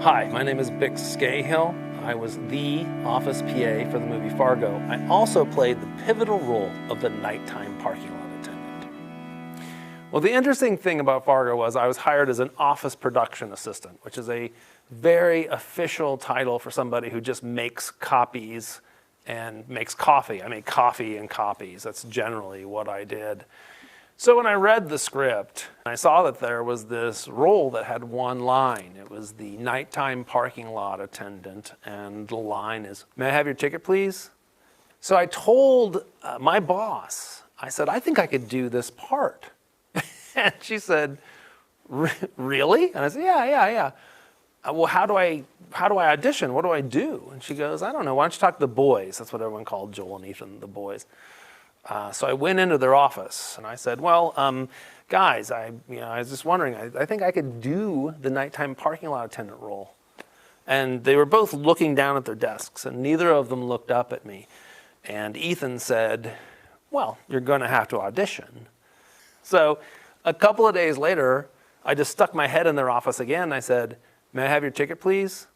Hi, my name is Bick Skahill. I was the office PA for the movie Fargo. I also played the pivotal role of the nighttime parking lot attendant. Well, the interesting thing about Fargo was I was hired as an office production assistant, which is a very official title for somebody who just makes copies and makes coffee. I make coffee and copies. That's generally what I did. So when I read the script, I saw that there was this role that had one line. It was the nighttime parking lot attendant, and the line is, "May I have your ticket, please?" So I told my boss, I said, "I think I could do this part." And she said, "Really?" And I said, yeah. Well, how do I audition? What do I do? And she goes, "I don't know. Why don't you talk to the boys?" That's what everyone called Joel and Ethan, the boys. So I went into their office and I said, "Well, guys, I was just wondering. I think I could do the nighttime parking lot attendant role." And they were both looking down at their desks, and neither of them looked up at me. And Ethan said, "Well, you're going to have to audition." So a couple of days later, I just stuck my head in their office again. And I said, "May I have your ticket, please?"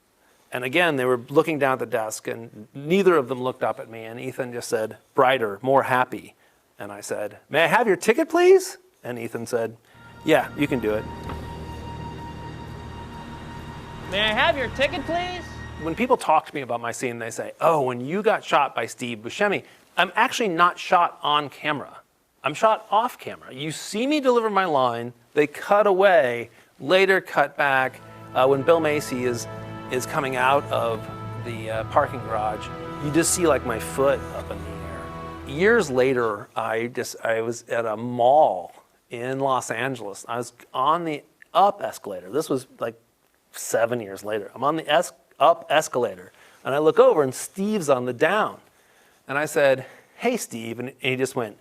And again, they were looking down at the desk, and neither of them looked up at me. And Ethan just said, "Brighter, more happy." And I said, "May I have your ticket, please?" And Ethan said, "Yeah, you can do it." May I have your ticket, please? When people talk to me about my scene, they say, "Oh, when you got shot by Steve Buscemi," I'm actually not shot on camera. I'm shot off camera. You see me deliver my line, they cut away, later cut back when Bill Macy is coming out of the parking garage. You just see like my foot up in the air. Years later, I was at a mall in Los Angeles. I was on the up escalator. This was like 7 years later. I'm on the up escalator, and I look over, and Steve's on the down. And I said, "Hey, Steve," and he just went,